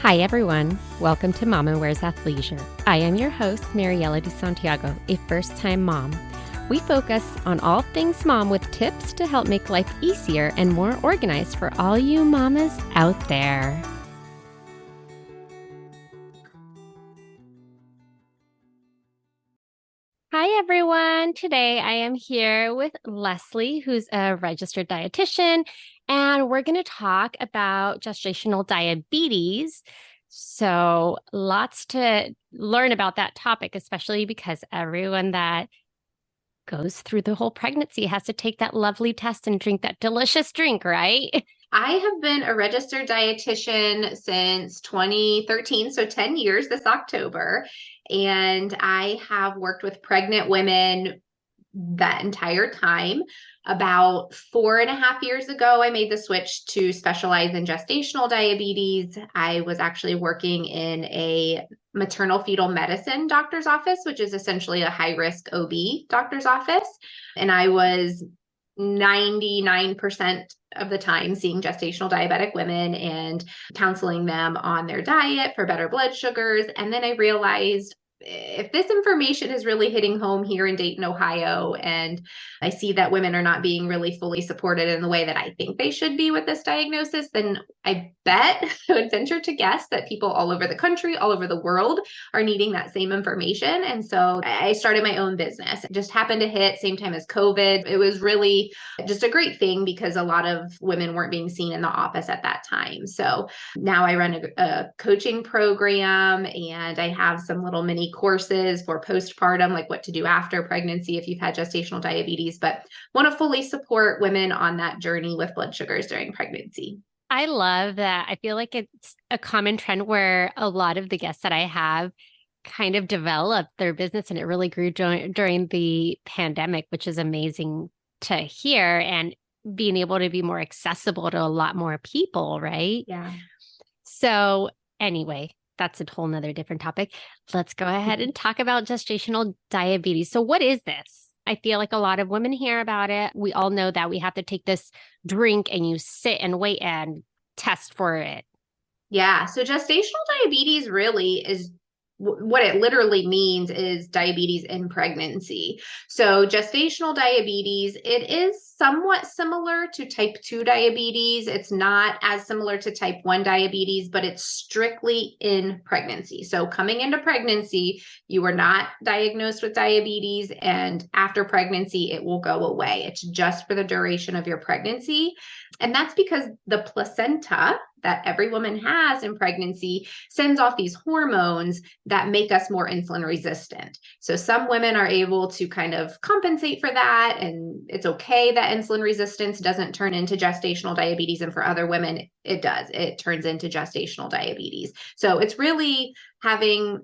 Hi, everyone. Welcome to Mama Wears Athleisure. I am your host, Mariela de Santiago, a first-time mom. We focus on all things mom with tips to help make life easier and more organized for all you mamas out there. Hi, everyone. Today I am here with Leslee, who's a registered dietitian, and we're going to talk about gestational diabetes. So, lots to learn about that topic, especially because everyone that goes through the whole pregnancy has to take that lovely test and drink that delicious drink, right? I have been a registered dietitian since 2013, so 10 years this October. And I have worked with pregnant women that entire time. About 4.5 years ago, I made the switch to specialize in gestational diabetes. I was actually working in a maternal fetal medicine doctor's office, which is essentially a high risk OB doctor's office. And I was 99% of the time seeing gestational diabetic women and counseling them on their diet for better blood sugars. And then I realized if this information is really hitting home here in Dayton, Ohio, and I see that women are not being really fully supported in the way that I think they should be with this diagnosis, then I bet I would venture to guess that people all over the country, all over the world are needing that same information. And so I started my own business. It just happened to hit same time as COVID. It was really just a great thing because a lot of women weren't being seen in the office at that time. So now I run a coaching program, and I have some little mini courses for postpartum, like what to do after pregnancy if you've had gestational diabetes, but want to fully support women on that journey with blood sugars during pregnancy. I love that. I feel like it's a common trend where a lot of the guests that I have kind of developed their business and it really grew during the pandemic, which is amazing to hear and being able to be more accessible to a lot more people, right? Yeah. So anyway, that's a whole nother different topic. Let's go ahead and talk about gestational diabetes. So what is this? I feel like a lot of women hear about it. We all know that we have to take this drink and you sit and wait and test for it. Yeah. So gestational diabetes really is what it literally means is diabetes in pregnancy. So gestational diabetes, it is somewhat similar to type 2 diabetes. It's not as similar to type 1 diabetes, but it's strictly in pregnancy. So coming into pregnancy, you were not diagnosed with diabetes, and after pregnancy, it will go away. It's just for the duration of your pregnancy. And that's because the placenta that every woman has in pregnancy sends off these hormones that make us more insulin resistant. So some women are able to kind of compensate for that, and it's okay that insulin resistance doesn't turn into gestational diabetes. And for other women, it does. It turns into gestational diabetes. So it's really having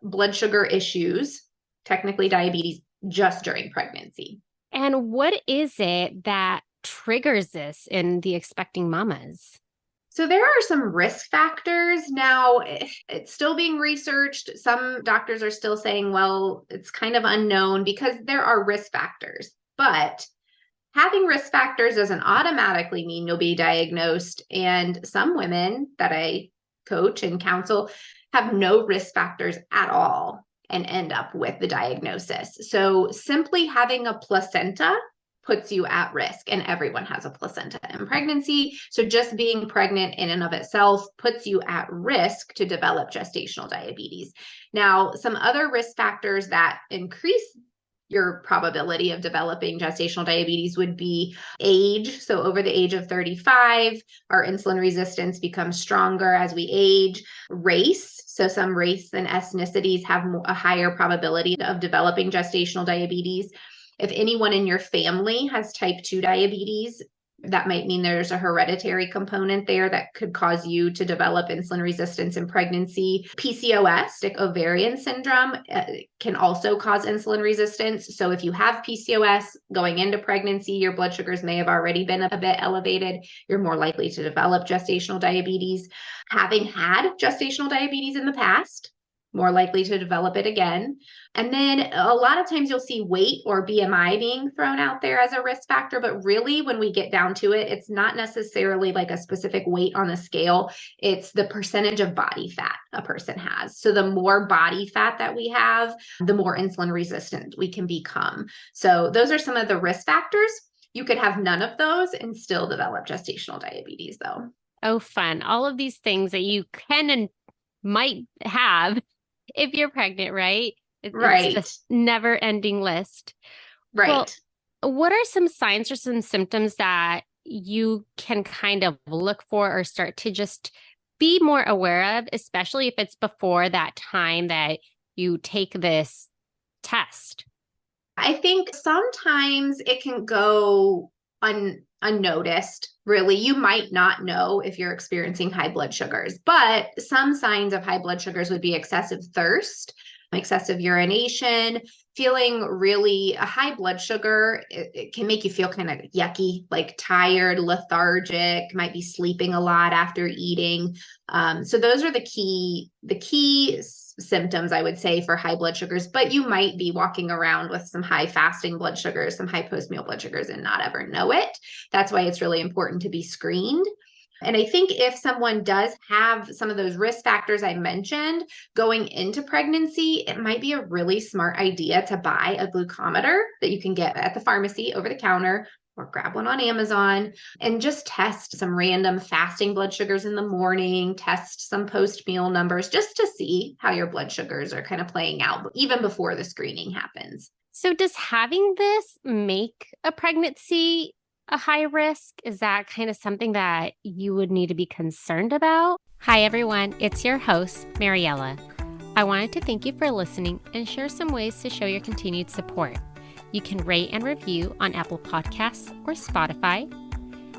blood sugar issues, technically diabetes, just during pregnancy. And what is it that triggers this in the expecting mamas? So there are some risk factors. Now, it's still being researched. Some doctors are still saying, well, it's kind of unknown because there are risk factors. But having risk factors doesn't automatically mean you'll be diagnosed. And some women that I coach and counsel have no risk factors at all and end up with the diagnosis. So simply having a placenta puts you at risk, and everyone has a placenta in pregnancy. So just being pregnant in and of itself puts you at risk to develop gestational diabetes. Now, some other risk factors that increase your probability of developing gestational diabetes would be age. So over the age of 35, our insulin resistance becomes stronger as we age. Race. So some race and ethnicities have a higher probability of developing gestational diabetes. If anyone in your family has type 2 diabetes, that might mean there's a hereditary component there that could cause you to develop insulin resistance in pregnancy. PCOS, ovarian syndrome, can also cause insulin resistance. So if you have PCOS going into pregnancy, your blood sugars may have already been a bit elevated. You're more likely to develop gestational diabetes. Having had gestational diabetes in the past, more likely to develop it again. And then a lot of times you'll see weight or BMI being thrown out there as a risk factor, but really when we get down to it, it's not necessarily like a specific weight on the scale. It's the percentage of body fat a person has. So the more body fat that we have, the more insulin resistant we can become. So those are some of the risk factors. You could have none of those and still develop gestational diabetes though. Oh, fun. All of these things that you can and might have if you're pregnant, right? It's Right. just never ending list. Well, Right. what are some signs or some symptoms that you can kind of look for or start to just be more aware of, especially if it's before that time that you take this test? I think sometimes it can go unnoticed. Really, you might not know if you're experiencing high blood sugars, but some signs of high blood sugars would be excessive thirst, excessive urination, feeling really a high blood sugar. It can make you feel kind of yucky, like tired, lethargic, might be sleeping a lot after eating. So those are the key symptoms I would say for high blood sugars, but you might be walking around with some high fasting blood sugars, some high post-meal blood sugars and not ever know it. That's why it's really important to be screened. And I think if someone does have some of those risk factors I mentioned going into pregnancy, it might be a really smart idea to buy a glucometer that you can get at the pharmacy over the counter or grab one on Amazon and just test some random fasting blood sugars in the morning, test some post-meal numbers just to see how your blood sugars are kind of playing out even before the screening happens. So, does having this make a pregnancy a high risk? Is that kind of something that you would need to be concerned about? Hi, everyone. It's your host, Mariela. I wanted to thank you for listening and share some ways to show your continued support. You can rate and review on Apple Podcasts or Spotify.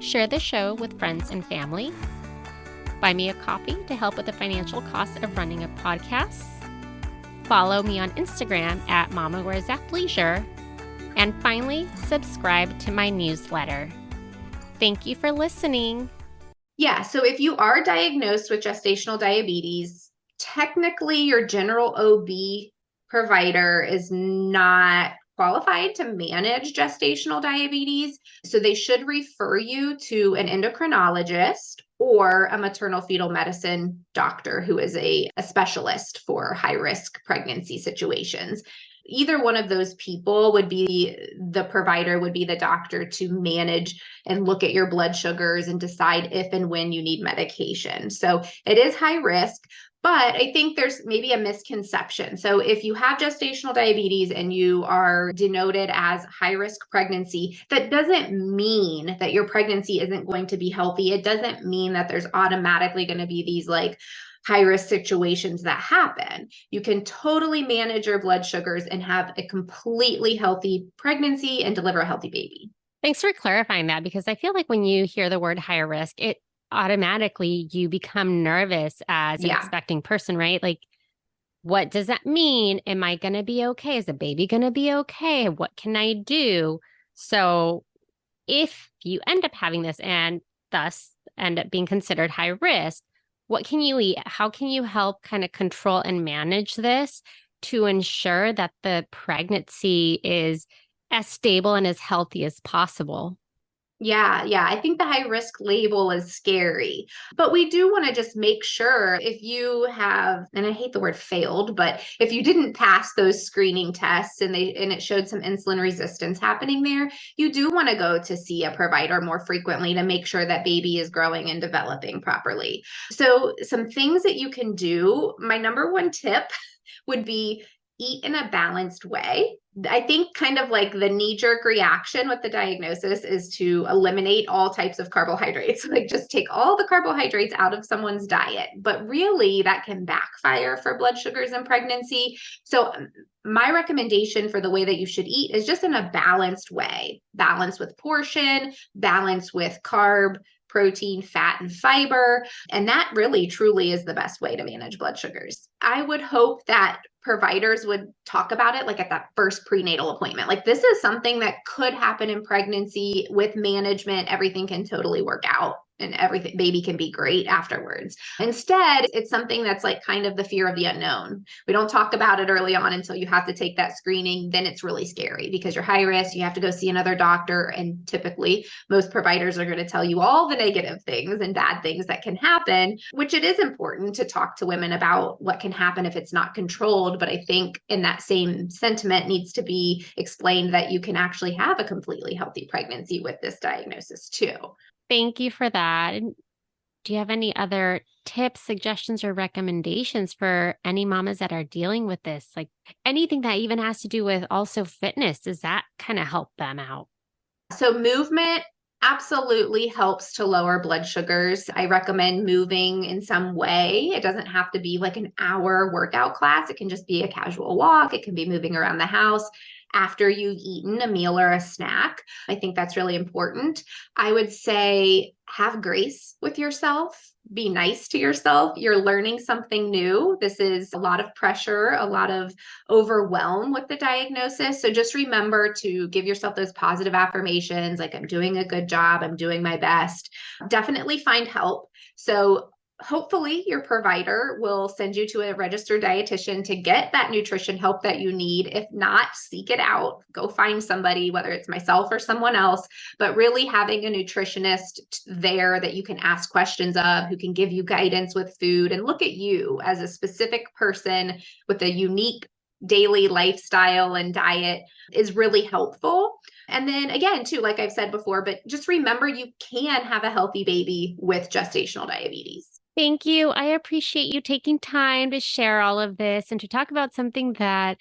Share the show with friends and family. Buy me a coffee to help with the financial cost of running a podcast. Follow me on Instagram at Mama Wears Athleisure. And finally, subscribe to my newsletter. Thank you for listening. Yeah, so if you are diagnosed with gestational diabetes, technically your general OB provider is not qualified to manage gestational diabetes. So they should refer you to an endocrinologist or a maternal fetal medicine doctor who is a specialist for high risk pregnancy situations. Either one of those people would be the provider, would be the doctor to manage and look at your blood sugars and decide if and when you need medication. So it is high risk, but I think there's maybe a misconception. So if you have gestational diabetes and you are denoted as high risk pregnancy, that doesn't mean that your pregnancy isn't going to be healthy. It doesn't mean that there's automatically going to be these like high risk situations that happen. You can totally manage your blood sugars and have a completely healthy pregnancy and deliver a healthy baby. Thanks for clarifying that, because I feel like when you hear the word higher risk, it automatically you become nervous as an expecting person, right? Like, what does that mean? Am I going to be okay? Is the baby going to be okay? What can I do? So if you end up having this and thus end up being considered high risk, what can you eat? How can you help kind of control and manage this to ensure that the pregnancy is as stable and as healthy as possible? Yeah, I think the high risk label is scary, but we do want to just make sure if you have, and I hate the word failed, but if you didn't pass those screening tests and it showed some insulin resistance happening there, you do want to go to see a provider more frequently to make sure that baby is growing and developing properly. So some things that you can do, my number one tip would be eat in a balanced way. I think kind of like the knee-jerk reaction with the diagnosis is to eliminate all types of carbohydrates, like just take all the carbohydrates out of someone's diet. But really, that can backfire for blood sugars in pregnancy. So my recommendation for the way that you should eat is just in a balanced way, balance with portion, balance with carb, protein, fat, and fiber. And that really truly is the best way to manage blood sugars. I would hope that providers would talk about it like at that first prenatal appointment. Like this is something that could happen in pregnancy with management. Everything can totally work out and everything, baby can be great afterwards. Instead, it's something that's like kind of the fear of the unknown. We don't talk about it early on until you have to take that screening. Then it's really scary because you're high risk. You have to go see another doctor. And typically, most providers are going to tell you all the negative things and bad things that can happen, which it is important to talk to women about what can happen if it's not controlled. But I think in that same sentiment needs to be explained that you can actually have a completely healthy pregnancy with this diagnosis too. Thank you for that. And do you have any other tips, suggestions, or recommendations for any mamas that are dealing with this? Like anything that even has to do with also fitness, does that kind of help them out? So movement absolutely helps to lower blood sugars. I recommend moving in some way. It doesn't have to be like an hour workout class. It can just be a casual walk. It can be moving around the house after you've eaten a meal or a snack. I think that's really important. I would say have grace with yourself. Be nice to yourself. You're learning something new. This is a lot of pressure, a lot of overwhelm with the diagnosis. So just remember to give yourself those positive affirmations like, I'm doing a good job, I'm doing my best. Definitely find help. So hopefully your provider will send you to a registered dietitian to get that nutrition help that you need. If not, seek it out. Go find somebody, whether it's myself or someone else, but really having a nutritionist there that you can ask questions of, who can give you guidance with food and look at you as a specific person with a unique daily lifestyle and diet is really helpful. And then again, too, like I've said before, but just remember you can have a healthy baby with gestational diabetes. Thank you. I appreciate you taking time to share all of this and to talk about something that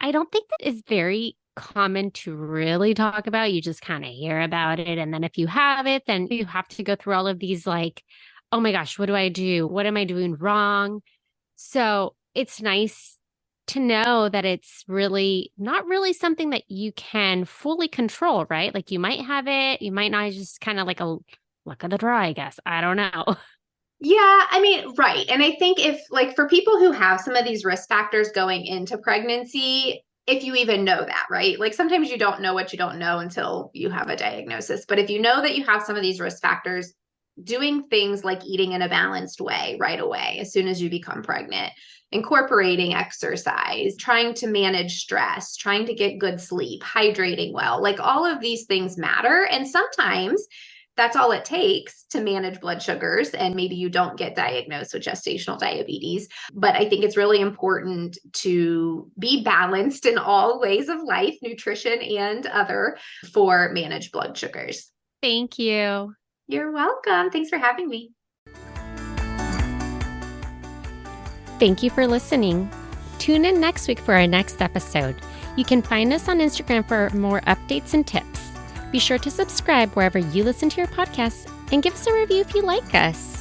I don't think that is very common to really talk about. You just kind of hear about it. And then if you have it, then you have to go through all of these like, oh my gosh, what do I do? What am I doing wrong? So it's nice to know that it's really not really something that you can fully control, right? Like you might have it, you might not, just kind of like a luck of the draw, I guess. I don't know. Yeah, I mean, right. And I think if, like, for people who have some of these risk factors going into pregnancy, if you even know that, right? Like sometimes you don't know what you don't know until you have a diagnosis. But if you know that you have some of these risk factors, doing things like eating in a balanced way right away, as soon as you become pregnant, incorporating exercise, trying to manage stress, trying to get good sleep, hydrating well, like all of these things matter. And sometimes that's all it takes to manage blood sugars. And maybe you don't get diagnosed with gestational diabetes. But I think it's really important to be balanced in all ways of life, nutrition and other, for managed blood sugars. Thank you. You're welcome. Thanks for having me. Thank you for listening. Tune in next week for our next episode. You can find us on Instagram for more updates and tips. Be sure to subscribe wherever you listen to your podcasts and give us a review if you like us.